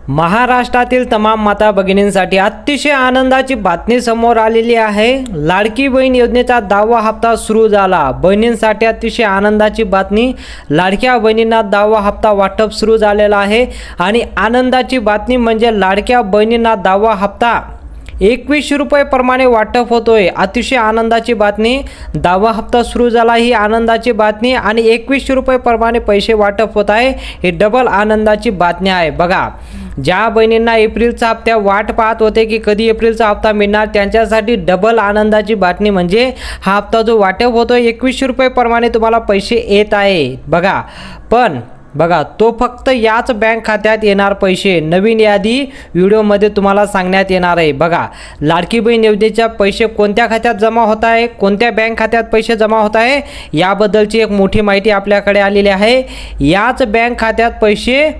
महाराष्ट्रातील तमाम माता भगिनींसाठी अतिशय आनंदाची बातमी समोर आलेली आहे। लाडकी बहीण योजनेचा 10वा हप्ता सुरू झाला। बहिणींसाठी अतिशय आनंदाची बातमी, लाडक्या बहिणींना 10वा हप्ता वाटप सुरू झालेला आहे आणि आनंदाची बातमी म्हणजे लाडक्या बहिणींना 10वा हप्ता 2100 रुपये प्रमाणे वाटप होतोय। अतिशय आनंदाची बातमी, 10वा हप्ता सुरू झाला ही आनंदाची बातमी आणि 2100 रुपये प्रमाणे पैसे वाटप होत आहे, ही डबल आनंदाची बातमी आहे। बघा, ज्या बहिणींना एप्रिलचा हप्ता वाट पाहत होते की कधी एप्रिलचा हप्ता मिळणार, त्यांच्यासाठी डबल आनंदाची बातमी म्हणजे हा हप्ता जो वाटप होतोय 2100 रुपये प्रमाणे तुम्हाला पैसे येत आहे। बघा तो फक्त याच बँक खात्यात येणार पैसे। नवीन यादी व्हिडिओमध्ये तुम्हाला सांगण्यात येणार आहे। बघा, लाडकी बहीण योजनेच्या पैसे कोणत्या खात्यात जमा होत आहे, कोणत्या बँक खात्यात पैसे जमा होत आहे याबद्दलची एक मोठी माहिती आपल्याकडे आलेली आहे। याच बँक खात्यात पैसे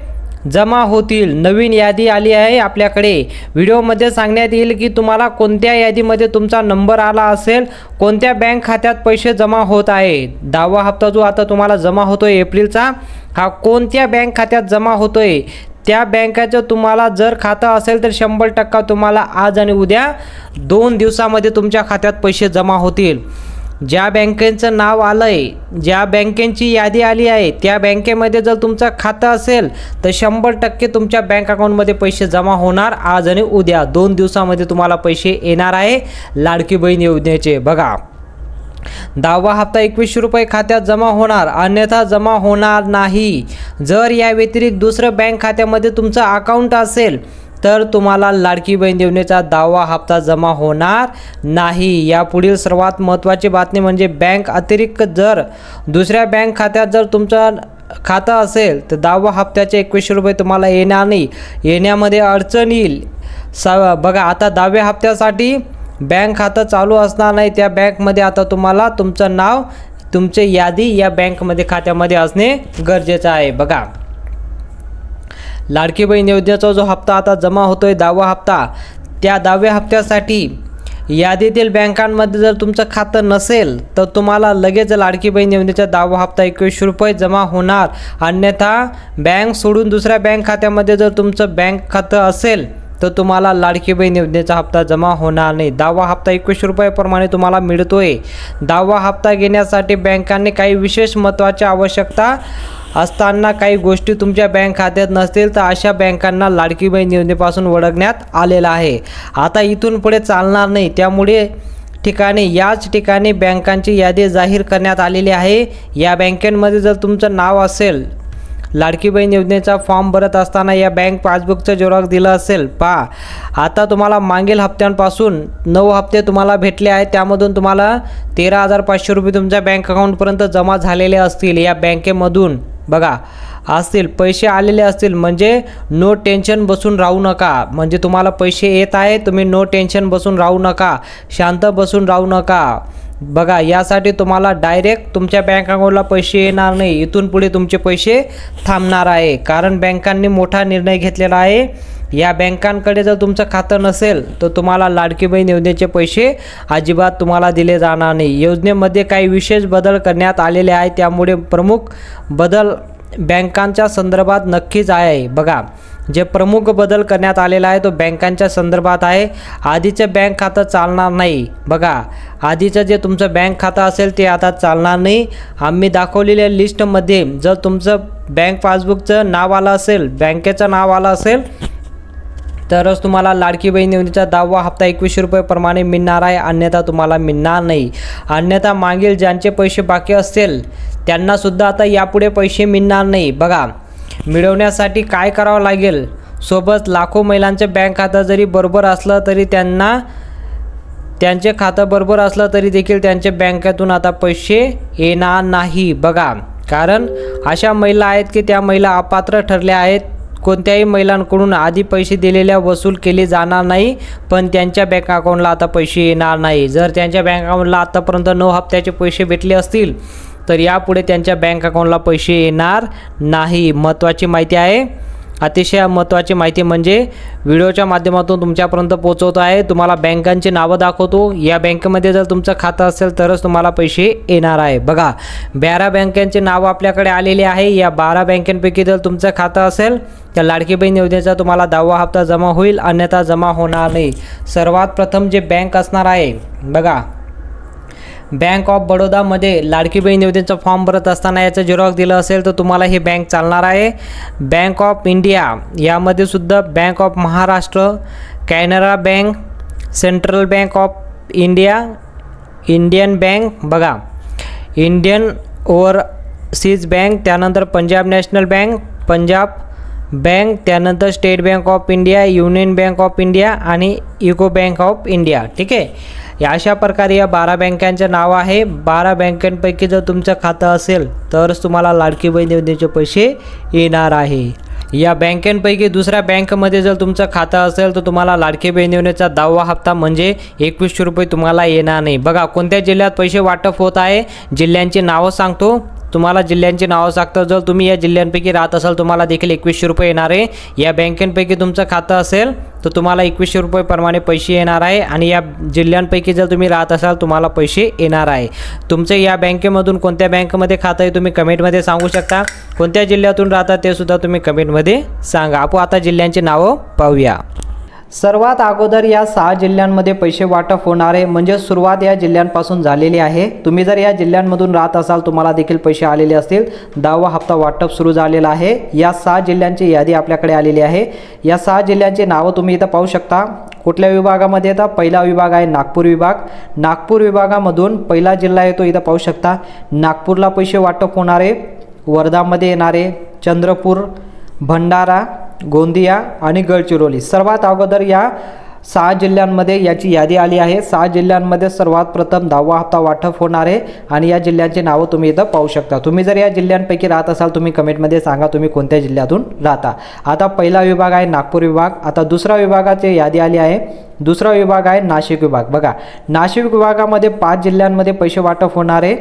जमा होतील। नवीन यादी आली आहे आपल्याकडे। व्हिडिओमध्ये सांगण्यात येईल की तुम्हाला कोणत्या यादीमध्ये तुमचा नंबर आला असेल, कोणत्या बँक खात्यात पैसे जमा होत आहे। 10वा हप्ता जो आता तुम्हाला जमा होतोय एप्रिलचा, हा कोणत्या बँक खात्यात जमा होतोय, त्या बँकेचं तुम्हाला जर खातं असेल तर 100% तुम्हाला आज आणि उद्या 2 दिवसामध्ये तुमच्या खात्यात पैसे जमा होतील। ज्या बँकेचं नाव आलंय, ज्या बँकेची यादी आली आहे, त्या बँकेमध्ये जर तुमचं खातं असेल तर 100% तुमच्या बँक अकाउंटमध्ये पैसे जमा होणार। आज आणि उद्या 2 दिवसामध्ये तुम्हाला पैसे येणार आहे लाडकी बहीण योजनेचे। बघा, 10वा हप्ता 2100 रुपये खात्यात जमा होणार, अन्यथा जमा होणार नाही। जर या व्यतिरिक्त दुसरं बँक खात्यामध्ये तुमचं अकाउंट असेल तर तुम्हाला लाडकी बहीण योजनेचा 10वा हप्ता जमा होणार नाही। यापुढील सर्वात महत्त्वाची बातमी म्हणजे बँक अतिरिक्त जर दुसऱ्या बँक खात्यात जर तुमचं खातं असेल तर 10वा हप्त्याचे 2100 रुपये तुम्हाला येणार नाही, येण्यामध्ये अडचण येईल। बघा, आता 10व्या हप्त्यासाठी बँक खातं चालू असणार नाही, त्या बँकमध्ये आता तुम्हाला तुमचं नाव, तुमची यादी या बँकमध्ये खात्यामध्ये असणे गरजेचं आहे। बघा, लाडकी बहीण योजनेचा जो हप्ता आता जमा होतोय 10वा हप्ता, त्या 10व्या हप्त्यासाठी यादीतील बँकांमध्ये जर तुमचं खातं नसेल तर तुम्हाला लगेच लाडकी बहीण योजनेचा 10वा हप्ता 2100 रुपये जमा होणार। अन्यथा बँक सोडून दुसऱ्या बँक खात्यामध्ये जर तुमचं बँक खातं असेल तर तुम्हाला लाडकी बहीण योजनेचा हप्ता जमा होणार नाही। 10वा हप्ता 2100 रुपये प्रमाणे तुम्हाला मिळतोय। 10वा हप्ता घेण्यासाठी बँकांनी काही विशेष महत्त्वाच्या आवश्यकता असताना काही गोष्टी तुमच्या बँक खात्यात नसतील तर अशा बँकांना लाडकी बहीण योजनेपासून वगळण्यात आलेला आहे। आता इथून पुढे चालणार नाही, त्यामुळे याच ठिकाणी बँकांची यादी जाहीर करण्यात आलेली आहे। या बँकेमध्ये जर तुमचं नाव असेल, लाडकी बहीण योजनेचा फॉर्म भरत असताना या बँक पासबुकचं झेरॉक्स दिलं असेल, पहा आता तुम्हाला मागील हप्त्यांपासून 9 हप्ते तुम्हाला भेटले आहेत, त्यामधून तुम्हाला 13,500 रुपये तुमच्या बँक अकाउंटपर्यंत जमा झालेले असतील। या बँकेमधून बघा असतील, पैसे आलेले असतील, म्हणजे नो टेन्शन बसून राहू नका। म्हणजे तुम्हाला पैसे येत आहे, तुम्ही नो टेन्शन बसून राहू नका, शांत बसून राहू नका। बघा, यासाठी तुम्हाला डायरेक्ट तुमच्या बँक अकाउंटला पैसे येणार नाही, इथून पुढे तुमचे पैसे थांबणार आहे, कारण बँकांनी मोठा निर्णय घेतलेला आहे। या बँकांकडे जर तुमचं खातं नसेल तर तुम्हाला लाडकी बहीण योजनेचे पैसे अजिबात तुम्हाला दिले जाणार नाही। योजनेमध्ये काही विशेष बदल करण्यात आलेले आहेत, त्यामुळे प्रमुख बदल बँकांच्या संदर्भात नक्कीच आहे। बघा, जे प्रमुख बदल करण्यात आलेला आहे तो बँकांच्या संदर्भात आहे। आधीचं बँक खातं चालणार नाही। बघा, आधीचं जे तुमचं बँक खातं असेल ते आता चालणार नाही। आम्ही दाखवलेल्या लिस्टमध्ये जर तुमचं बँक पासबुकचं नाव आलं असेल, बँकेचं नाव आलं असेल तरच तुम्हाला लाडकी बहीण योजनेचा 10वा हप्ता 2100 रुपये प्रमाणे मिळणार आहे, अन्यथा तुम्हाला मिळणार नाही। अन्यथा मागील ज्यांचे पैसे बाकी असतील त्यांना सुद्धा आता यापुढे पैसे मिळणार नाही। बघा, मिळवण्यासाठी काय करावं लागेल, सोबत लाखो महिलांचे बँक खातं जरी बरोबर असलं तरी त्यांचे खातं बरोबर असलं तरी देखील त्यांच्या बँकेतून आता पैसे येणार नाही। बघा, कारण अशा महिला आहेत की त्या महिला अपात्र ठरल्या आहेत, कोणत्याही महिलांकडून आधी पैसे दिलेल्या वसूल केले जाणार नाही, पण त्यांच्या बँक अकाउंटला आता पैसे येणार नाही। जर त्यांच्या बँक अकाउंटला आतापर्यंत 9 हप्त्याचे पैसे भेटले असतील तर यापुढे त्यांच्या बँक अकाउंटला पैसे येणार नाही। महत्त्वाची माहिती आहे, अतिशय महत्त्वाची माहिती म्हणजे व्हिडिओच्या माध्यमातून तुमच्यापर्यंत पोहोचवतो आहे। तुम्हाला बँकांची नावं दाखवतो। या बँकेमध्ये जर तुमचं खातं असेल तरच तुम्हाला पैसे येणार आहे। बघा 12 बँकांची नावं आपल्याकडे आलेली आहे। या 12 बँकांपैकी जर तुमचं खातं असेल तर लाडकी बहीण योजनेचा तुम्हाला 10वा हप्ता जमा होईल, अन्यथा जमा होणार नाही। सर्वात प्रथम जे बँक असणार आहे बघा, बँक ऑफ बडोदामध्ये लाडकी बहीण योजनेचा फॉर्म भरत असताना याचं झेरॉक्स दिलं असेल तर तुम्हाला ही बँक चालणार आहे। बँक ऑफ इंडिया यामध्ये सुद्धा bank of Maharashtra, Canara bank, central bank of India, Indian bank बघा, इंडियन ओव्हरसीज बँक, त्यानंतर Punjab national bank, Punjab bank, त्यानंतर state bank of India, union bank of India आणि युको बँक ऑफ इंडिया। ठीक आहे, या अशा प्रकारे या 12 बँकांचे नाव आहे। 12 बँकांपैकी जर तुमचं खातं असेल तरच तुम्हाला लाडकी बहीण योजनेचे पैसे येणार आहे। या बँकांपैकी दुसऱ्या बँकेमध्ये जर तुमचं खातं असेल तर तुम्हाला लाडकी बहीण योजनेचा 10वा हप्ता म्हणजे 2100 रुपये तुम्हाला येणार नाही। बघा कोणत्या जिल्ह्यात पैसे वाटप होत आहे, जिल्ह्यांची नावं सांगतो तुम्हाला, जिल्ह्यांची नावं सांगतो। जर तुम्ही या जिल्ह्यांपैकी राहत असाल तुम्हाला देखील 2100 रुपये येणार आहे। या बँकेपैकी तुमचं खातं असेल तर तुम्हाला 2100 रुपये प्रमाणे पैसे येणार आहे आणि या जिल्ह्यांपैकी जर तुम्ही राहत असाल तुम्हाला पैसे येणार आहे। तुमचे या बँकेमधून कोणत्या बँकेमध्ये खातं आहे तुम्ही कमेंटमध्ये सांगू शकता। कोणत्या जिल्ह्यातून राहतात ते सुद्धा तुम्ही कमेंटमध्ये सांगा। आपण आता जिल्ह्यांची नावं पाहूया। सर्वात अगोदर या 6 जिल्ह्यांमध्ये पैसे वाटप होणार आहे, म्हणजे सुरुवात या जिल्ह्यांपासून झालेली आहे। तुम्ही जर या जिल्ह्यांमधून राहत असाल तुम्हाला देखील पैसे आलेले असतील। 10वा हप्ता वाटप सुरू झालेला आहे। या 6 जिल्ह्यांची यादी आपल्याकडे आलेली आहे। या 6 जिल्ह्यांची नावं तुम्ही इथं पाहू शकता। कुठल्या विभागामध्ये येतात, पहिला विभाग आहे नागपूर विभाग। नागपूर विभागामधून पहिला जिल्हा येतो, इथं पाहू शकता। नागपूरला पैसे वाटप होणारे, वर्धामध्ये येणारे, चंद्रपूर, भंडारा, गोंदिया आणि गडचिरोली। सर्वात अगोदर या 6 जिल्ह्यांमध्ये याची यादी आली आहे। 6 जिल्ह्यांमध्ये सर्वात प्रथम 10वा हप्ता वाटप होणार आहे आणि या जिल्ह्यांची नावं तुम्ही इथं पाहू शकता। तुम्ही जर या जिल्ह्यांपैकी राहत असाल तुम्ही कमेंटमध्ये सांगा तुम्ही कोणत्या जिल्ह्यातून राहता। आता पहिला विभाग आहे नागपूर विभाग। आता दुसरा विभागाची यादी आली आहे। दुसरा विभाग आहे नाशिक विभाग। बघा नाशिक विभागामध्ये 5 जिल्ह्यांमध्ये पैसे वाटप होणार आहे।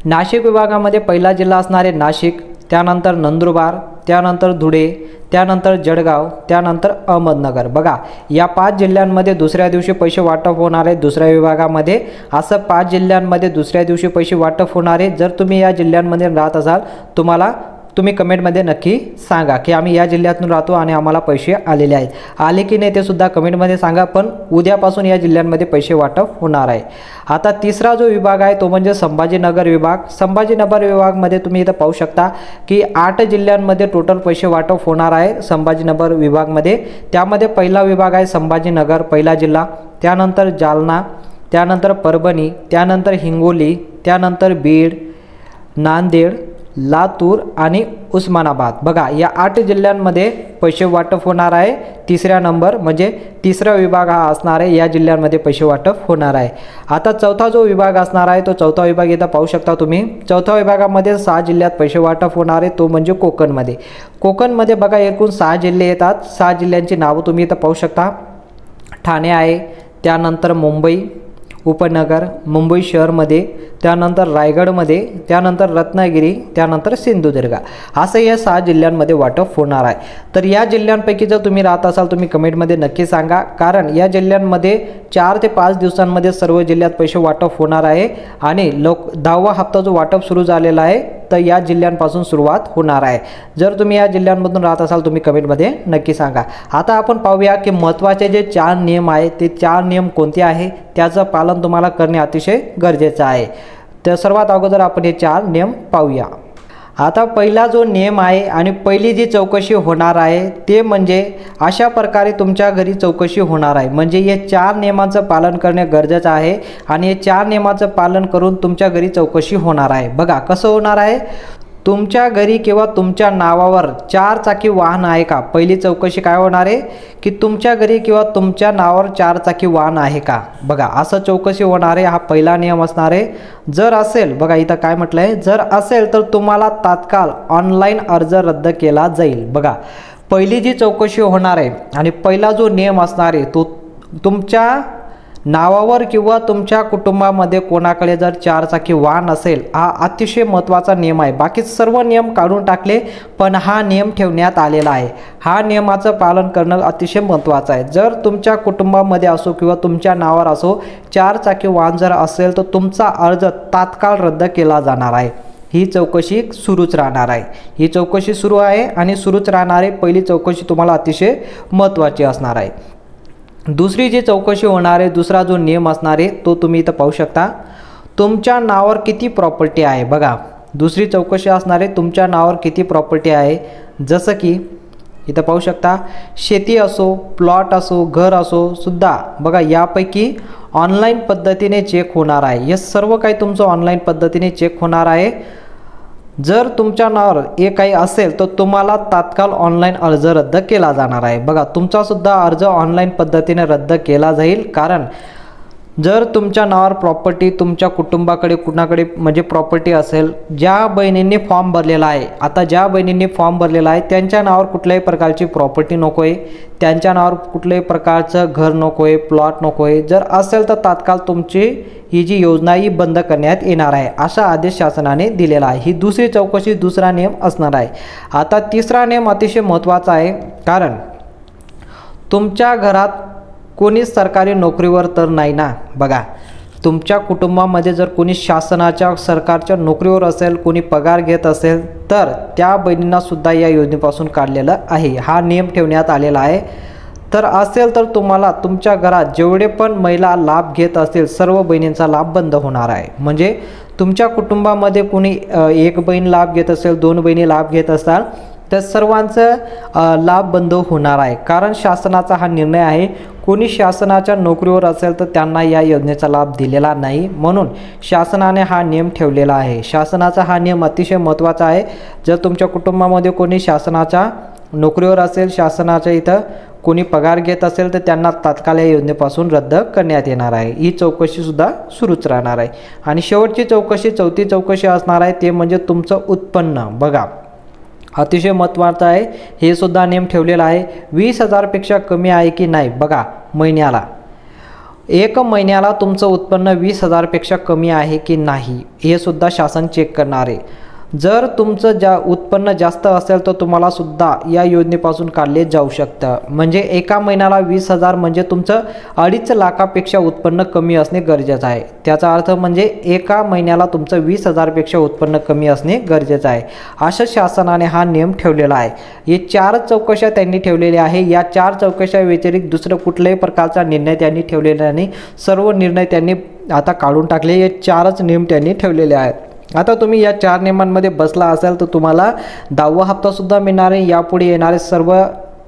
नाशिक विभागामध्ये पहिला जिल्हा असणार आहे नाशिक, त्यानंतर नंदुरबार, त्यानंतर धुळे, त्यानंतर जळगाव, त्यानंतर अहमदनगर। बघा या 5 जिल्ह्यांमध्ये दुसऱ्या दिवशी पैसे वाटप होणार आहे। दुसऱ्या विभागामध्ये असं 5 जिल्ह्यांमध्ये दुसऱ्या दिवशी पैसे वाटप होणार आहे। जर तुम्ही या जिल्ह्यांमध्ये राहत असाल तुम्ही कमेंटमध्ये नक्की सांगा की आम्ही या जिल्ह्यातून राहतो आणि आम्हाला पैसे आलेले आहेत। आले की नाही ते सुद्धा कमेंटमध्ये सांगा, पण उद्यापासून या जिल्ह्यांमध्ये पैसे वाटप होणार आहे। आता तिसरा जो विभाग आहे तो म्हणजे संभाजीनगर विभाग। संभाजीनगर विभागमध्ये तुम्ही इथं पाहू शकता की 8 जिल्ह्यांमध्ये टोटल पैसे वाटप होणार आहे संभाजीनगर विभागमध्ये। त्यामध्ये पहिला विभाग आहे संभाजीनगर, पहिला जिल्हा, त्यानंतर जालना, त्यानंतर परभणी, त्यानंतर हिंगोली, त्यानंतर बीड, नांदेड, लातूर आणि उस्मानाबाद। बघा या 8 जिल्ह्यांमध्ये पैसे वाटप होणार आहे। तिसरा नंबर म्हणजे तिसरा विभाग हा असणार आहे, या जिल्ह्यांमध्ये पैसे वाटप होणार आहे। आता चौथा जो विभाग असणार आहे तो चौथा विभाग इथं पाहू शकता तुम्ही। चौथ्या विभागामध्ये 6 जिल्ह्यात पैसे वाटप होणार आहे, तो म्हणजे कोकणमध्ये। कोकणमध्ये बघा एकूण 6 जिल्हे येतात। 6 जिल्ह्यांची नावं तुम्ही इथं पाहू शकता। ठाणे आहे, त्यानंतर मुंबई उपनगर, मुंबई शहरमध्ये, त्यानंतर रायगडमध्ये, त्यानंतर रत्नागिरी, त्यानंतर सिंधुदुर्ग, असं या 6 जिल्ह्यांमध्ये वाटप होणार आहे। तर या जिल्ह्यांपैकी जर तुम्ही राहत असाल तुम्ही कमेंटमध्ये नक्की सांगा, कारण या जिल्ह्यांमध्ये 4 ते 5 दिवसांमध्ये सर्व जिल्ह्यात पैसे वाटप होणार आहे आणि 10वा हप्ता जो वाटप सुरू झालेला आहे तर या जिल्ह्यांपासून सुरुवात होणार आहे। जर तुम्ही या जिल्ह्यांमधून राहत असाल तुम्ही कमेंटमध्ये नक्की सांगा। आता आपण पाहूया की महत्त्वाचे जे 4 नियम आहेत ते 4 नियम कोणते आहे, त्याचं पालन तुम्हाला करणे अतिशय गरजेचं आहे। तर सर्वात अगोदर आपण हे 4 नियम पाहूया। आता पहिला जो नियम आहे आणि पहिली जी चौकशी होणार आहे ते म्हणजे अशा प्रकारे तुमच्या घरी चौकशी होणार आहे, म्हणजे हे 4 नियमांचं पालन करणे गरजेचं आहे आणि हे 4 नियमांचं पालन करून तुमच्या घरी चौकशी होणार आहे। बघा कसं होणार आहे, तुमच्या घरी किंवा तुमच्या नावावर 4 चाकी वाहन आहे का? पहिली चौकशी काय होणार आहे की तुमच्या घरी किंवा तुमच्या नावावर 4 चाकी वाहन आहे का? बघा असं चौकशी होणार आहे, हा पहिला नियम असणार आहे। जर असेल, बघा इथं काय म्हटलं आहे, जर असेल तर तुम्हाला तात्काळ ऑनलाईन अर्ज रद्द केला जाईल। बघा पहिली जी चौकशी होणार आहे आणि पहिला जो नियम असणार आहे तो तुमच्या नावावर किंवा तुमच्या कुटुंबामध्ये कोणाकडे जर 4 चाकी वाहन असेल, हा अतिशय महत्त्वाचा नियम आहे. बाकी सर्व नियम काढून टाकले, पण हा नियम ठेवण्यात आलेला आहे. हा नियमाचं पालन करणं अतिशय महत्त्वाचं आहे. जर तुमच्या कुटुंबामध्ये असो किंवा तुमच्या नावावर असो 4 चाकी वाहन जर असेल तर तुमचा अर्ज तात्काळ रद्द केला जाणार आहे. ही चौकशी सुरूच राहणार आहे. ही चौकशी सुरू आहे आणि सुरूच राहणार आहे. पहिली चौकशी तुम्हाला अतिशय महत्त्वाची असणार आहे. दुसरी जी चौकशी होणार आहे, दुसरा जो नियम असणार आहे तो तुम्ही इथं पाहू शकता. तुमच्या नावावर किती प्रॉपर्टी आहे. बघा, दुसरी चौकशी असणार आहे तुमच्या नावावर किती प्रॉपर्टी आहे. जसं की इथं पाहू शकता, शेती असो, प्लॉट असो, घर असो सुद्धा बघा यापैकी ऑनलाईन पद्धतीने चेक होणार आहे. हे सर्व काही तुमचं ऑनलाईन पद्धतीने चेक होणार आहे. जर तुमच्या नावावर हे काही असेल तर तुम्हाला तात्काळ ऑनलाईन अर्ज रद्द केला जाणार आहे. बघा, तुमचा सुद्धा अर्ज ऑनलाईन पद्धतीने रद्द केला जाईल. कारण जर तुमच्या नावावर प्रॉपर्टी तुमच्या कुटुंबाकडे कुणाकडे म्हणजे प्रॉपर्टी असेल, ज्या बहिणींनी फॉर्म भरलेला आहे, आता ज्या बहिणींनी फॉर्म भरलेला आहे त्यांच्या नावावर कुठल्याही प्रकारची प्रॉपर्टी नको आहे, त्यांच्या नावावर कुठल्याही प्रकारचं घर नको आहे, प्लॉट नको आहे. जर असेल तर तात्काळ तुमची ही जी योजना ही बंद करण्यात येणार आहे, असा आदेश शासनाने दिलेला आहे. ही दुसरी चौकशी, दुसरा नियम असणार आहे. आता तिसरा नियम अतिशय महत्त्वाचा आहे. कारण तुमच्या घरात कोणीच सरकारी नोकरीवर तर नाही ना. बघा, तुमच्या कुटुंबामध्ये जर कोणी शासनाच्या सरकारच्या नोकरीवर असेल, कोणी पगार घेत असेल तर त्या बहिणींना सुद्धा या योजनेपासून काढलेलं आहे. हा नियम ठेवण्यात आलेला आहे. तर असेल तर तुम्हाला तुमच्या घरात जेवढे पण महिला लाभ घेत असतील सर्व बहिणींचा लाभ बंद होणार आहे. म्हणजे तुमच्या कुटुंबामध्ये कोणी एक बहीण लाभ घेत असेल, 2 बहिणी लाभ घेत असाल तर सर्वांचं लाभ बंद होणार आहे. कारण शासनाचा हा निर्णय आहे. कोणी शासनाच्या नोकरीवर असेल तर त्यांना या योजनेचा लाभ दिलेला नाही, म्हणून शासनाने हा नियम ठेवलेला आहे. शासनाचा हा नियम अतिशय महत्त्वाचा आहे. जर तुमच्या कुटुंबामध्ये कोणी शासनाच्या नोकरीवर असेल, शासनाच्या इथं कोणी पगार घेत असेल तर त्यांना तात्काळ या योजनेपासून रद्द करण्यात येणार आहे. ही चौकशीसुद्धा सुरूच राहणार आहे. आणि शेवटची चौकशी, चौथी चौकशी असणार आहे ते म्हणजे तुमचं उत्पन्न. बघा, अतिशय महत्त्वाचं आहे. हे सुद्धा नियम ठेवलेला आहे. 20,000पेक्षा कमी आहे की नाही. बघा, महिन्याला, एक महिन्याला तुमचं उत्पन्न 20,000पेक्षा कमी आहे की नाही हे सुद्धा शासन चेक करणार आहे. जर तुमचं उत्पन्न जास्त असेल तर तुम्हाला सुद्धा या योजनेपासून काढले जाऊ शकतं. म्हणजे एका महिन्याला 20,000 म्हणजे तुमचं 2.5 लाखापेक्षा उत्पन्न कमी असणे गरजेचं आहे. त्याचा अर्थ म्हणजे एका महिन्याला तुमचं 20,000पेक्षा उत्पन्न कमी असणे गरजेचं आहे. अशा शासनाने हा नियम ठेवलेला आहे. हे 4 चौकशा त्यांनी ठेवलेल्या आहे. या 4 चौकशा व्यतिरिक्त दुसरं कुठल्याही प्रकारचा निर्णय त्यांनी ठेवलेला नाही. सर्व निर्णय त्यांनी आता काढून टाकले. हे 4च नियम त्यांनी ठेवलेले आहेत. आता तुम्ही या 4 नियमांमध्ये बसला असाल तर तुम्हाला 10वा हप्तासुद्धा मिळणार आहे. यापुढे येणारे सर्व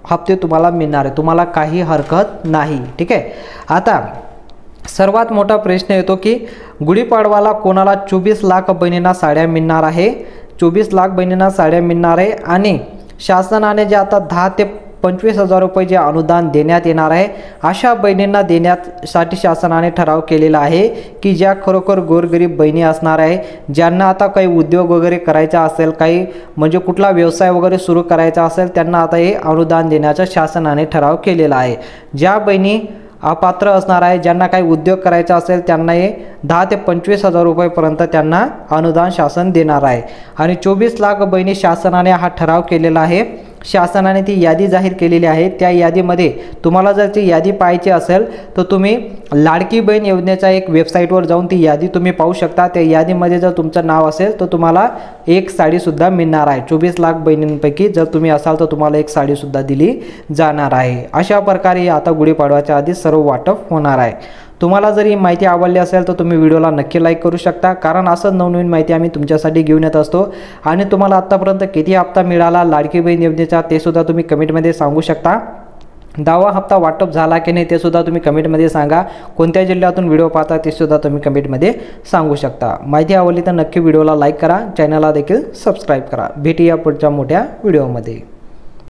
हप्ते तुम्हाला मिळणार आहे. तुम्हाला काही हरकत नाही. ठीक आहे. आता सर्वात मोठा प्रश्न येतो की गुढीपाडवाला कोणाला 24 लाख बहिणींना साड्या मिळणार आहे. 24 लाख बहिणींना साड्या मिळणार आहे. आणि शासनाने जे आता 10 ते 25,000 रुपये जे अनुदान देण्यात येणार आहे, अशा बहिणींना देण्यासाठी शासनाने ठराव केलेला आहे की ज्या खरोखर गोरगरीब बहिणी असणार आहे, ज्यांना आता काही उद्योग वगैरे करायचा असेल, काही म्हणजे कुठला व्यवसाय वगैरे सुरू करायचा असेल, त्यांना आता हे अनुदान देण्याचा शासनाने ठराव केलेला आहे. ज्या बहिणी अपात्र असणार आहे, ज्यांना काही उद्योग करायचा असेल, त्यांना हे 10 ते 25,000 रुपयेपर्यंत त्यांना अनुदान शासन देणार आहे. आणि 24 लाख बहिणी शासनाने हा ठराव केलेला आहे. शासनाने ती यादी जाहीर केलेली आहे. त्या यादीमध्ये तुम्हाला जर ती यादी पाहायची असेल तर तुम्ही लाडकी बहीण योजनेच्या एक वेबसाईटवर जाऊन ती यादी तुम्ही पाहू शकता. त्या यादीमध्ये जर तुमचं नाव असेल तर तुम्हाला एक साडीसुद्धा मिळणार आहे. 24 लाख बहिणींपैकी जर तुम्ही असाल तर तुम्हाला एक साडीसुद्धा दिली जाणार आहे. अशा प्रकारे आता गुढीपाडव्याच्या आधी सर्व वाटप होणार आहे. तुम्हाला जर ही माहिती आवडली असेल तर तुम्ही व्हिडिओला नक्की लाईक करू शकता. कारण असं नवनवीन माहिती आम्ही तुमच्यासाठी घेऊन येत असतो. आणि तुम्हाला आत्तापर्यंत किती हप्ता मिळाला लाडकी बहीण योजनेचा ते सुद्धा तुम्ही कमेंटमध्ये सांगू शकता. 10वा हप्ता वाटप झाला की नाही ते सुद्धा तुम्ही कमेंटमध्ये सांगा. कोणत्या जिल्ह्यातून व्हिडिओ पाहता ते सुद्धा तुम्ही कमेंटमध्ये सांगू शकता. माहिती आवडली तर नक्की व्हिडिओला लाईक करा, चॅनलला देखील सबस्क्राईब करा. भेटूया पुढच्या मोठ्या व्हिडिओमध्ये.